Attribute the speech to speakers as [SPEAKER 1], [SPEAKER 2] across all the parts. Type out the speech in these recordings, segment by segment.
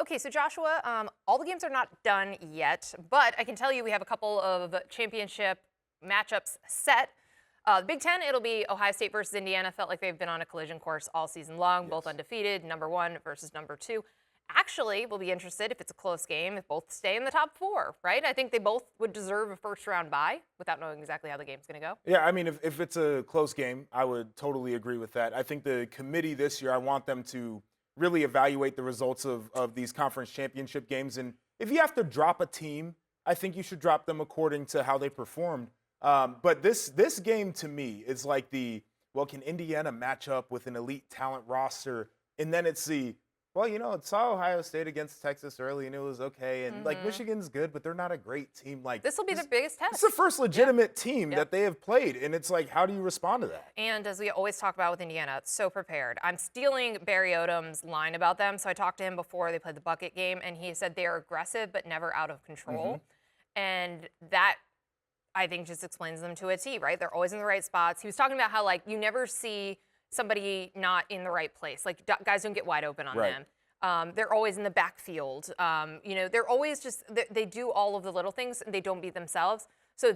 [SPEAKER 1] Okay, so Joshua, all the games are not done yet, but I can tell you we have a couple of championship matchups set. Big Ten, it'll be Ohio State versus Indiana. Felt like they've been on a collision course all season long, both
[SPEAKER 2] Yes.
[SPEAKER 1] undefeated, number one versus number two. Actually, we'll be interested if it's a close game, if both stay in the top four, right? I think they both would deserve a first round bye without knowing exactly how the game's going to go.
[SPEAKER 2] Yeah, I mean, if it's a close game, I would totally agree with that. I think the committee this year, I want them to really evaluate the results of these conference championship games. And if you have to drop a team, I think you should drop them according to how they performed. But this game to me is like can Indiana match up with an elite talent roster? And then it's it saw Ohio State against Texas early and it was okay. And Michigan's good, but they're not a great team.
[SPEAKER 1] This will be their biggest test.
[SPEAKER 2] It's the first legitimate team that they have played. And it's like, how do you respond to that?
[SPEAKER 1] And as we always talk about with Indiana, it's so prepared. I'm stealing Barry Odom's line about them. So I talked to him before they played the bucket game, and he said they are aggressive but never out of control. And that, I think, just explains them to a T, right? They're always in the right spots. He was talking about how, you never see somebody not in the right place. Guys don't get wide open on them. They're always in the backfield. They're always they do all of the little things, and they don't beat themselves. So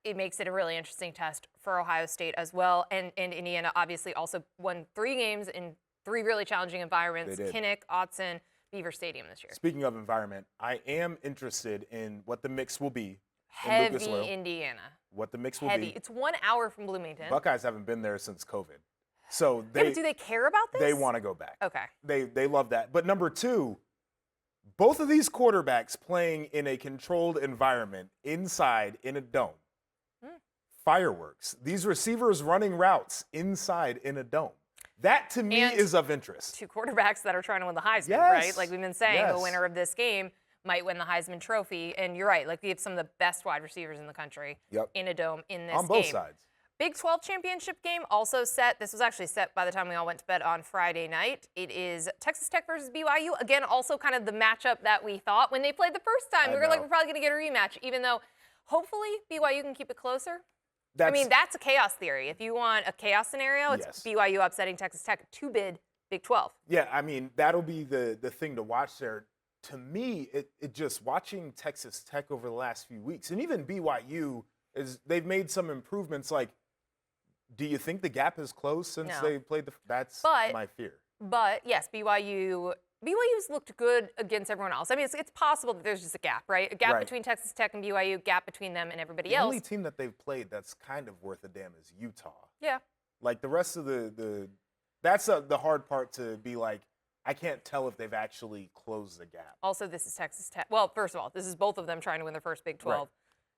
[SPEAKER 1] it makes it a really interesting test for Ohio State as well. And Indiana obviously also won 3 games in 3 really challenging environments: Kinnick, Autzen, Beaver Stadium this year.
[SPEAKER 2] Speaking of environment, I am interested in what the mix will be.
[SPEAKER 1] Heavy Indiana.
[SPEAKER 2] What the mix will
[SPEAKER 1] Heavy.
[SPEAKER 2] be.
[SPEAKER 1] It's 1 hour from Bloomington.
[SPEAKER 2] Buckeyes haven't been there since COVID. So
[SPEAKER 1] but do they care about this?
[SPEAKER 2] They want to go back.
[SPEAKER 1] Okay.
[SPEAKER 2] They love that. But number 2, both of these quarterbacks playing in a controlled environment inside in a dome. Fireworks. These receivers running routes inside in a dome. That to me is of interest.
[SPEAKER 1] 2 quarterbacks that are trying to win the Heisman, right? Like we've been saying, the winner of this game might win the Heisman Trophy. And you're right, we have some of the best wide receivers in the country in a dome in this game.
[SPEAKER 2] On both sides.
[SPEAKER 1] Big 12 championship game also set. This was actually set by the time we all went to bed on Friday night. It is Texas Tech versus BYU. Again, also kind of the matchup that we thought when they played the first time. We were like, we're probably going to get a rematch, even though hopefully BYU can keep it closer. That's a chaos theory. If you want a chaos scenario, it's BYU upsetting Texas Tech, 2-bid Big 12.
[SPEAKER 2] Yeah, that'll be the thing to watch there. To me, it just watching Texas Tech over the last few weeks, and even BYU, they've made some improvements. Do you think the gap has closed since they played that's my fear.
[SPEAKER 1] But yes, BYU's looked good against everyone else. It's possible that there's just a gap, right? A gap between Texas Tech and BYU, gap between them and everybody else.
[SPEAKER 2] The only team that they've played that's kind of worth a damn is Utah.
[SPEAKER 1] Yeah.
[SPEAKER 2] The rest of that's the hard part to be I can't tell if they've actually closed the gap.
[SPEAKER 1] Also, this is Texas Tech. Well, first of all, this is both of them trying to win their first Big 12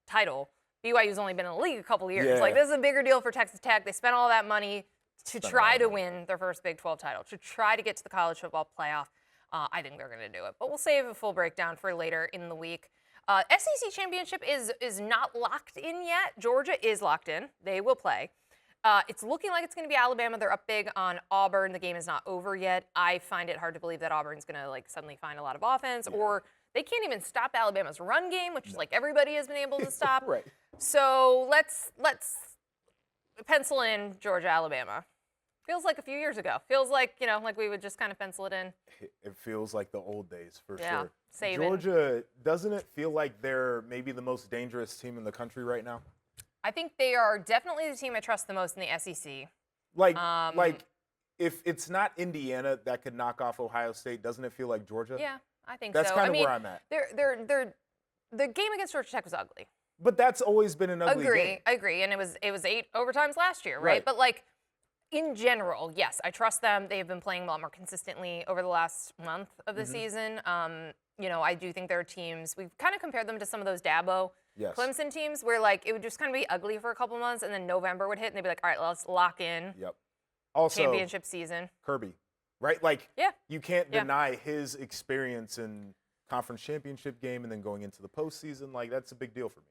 [SPEAKER 1] title. BYU's only been in the league a couple years. This is a bigger deal for Texas Tech. They spent all that money to try to win their first Big 12 title, to try to get to the college football playoff. I think they're going to do it. But we'll save a full breakdown for later in the week. SEC championship is not locked in yet. Georgia is locked in. They will play. It's looking like it's going to be Alabama. They're up big on Auburn. The game is not over yet. I find it hard to believe that Auburn's going to suddenly find a lot of offense, or they can't even stop Alabama's run game, which is everybody has been able to stop. So let's pencil in Georgia, Alabama. Feels like a few years ago. Feels like, we would just kind of pencil it in.
[SPEAKER 2] It feels like the old days for sure.
[SPEAKER 1] Saving.
[SPEAKER 2] Georgia, doesn't it feel like they're maybe the most dangerous team in the country right now?
[SPEAKER 1] I think they are definitely the team I trust the most in the SEC.
[SPEAKER 2] If it's not Indiana that could knock off Ohio State, doesn't it feel like Georgia?
[SPEAKER 1] Yeah, I think
[SPEAKER 2] that's
[SPEAKER 1] so.
[SPEAKER 2] That's kind of where I'm at.
[SPEAKER 1] The game against Georgia Tech was ugly.
[SPEAKER 2] But that's always been an ugly game.
[SPEAKER 1] I agree. And it was 8 overtimes last year, right? But in general, yes, I trust them. They've been playing a lot more consistently over the last month of the season. I do think there are teams, we've kind of compared them to some of those Dabo Clemson teams where it would just kind of be ugly for a couple months and then November would hit and they'd be like, all right, let's lock in
[SPEAKER 2] Also,
[SPEAKER 1] championship season.
[SPEAKER 2] Kirby, right? You can't deny his experience in conference championship game and then going into the postseason. That's a big deal for me.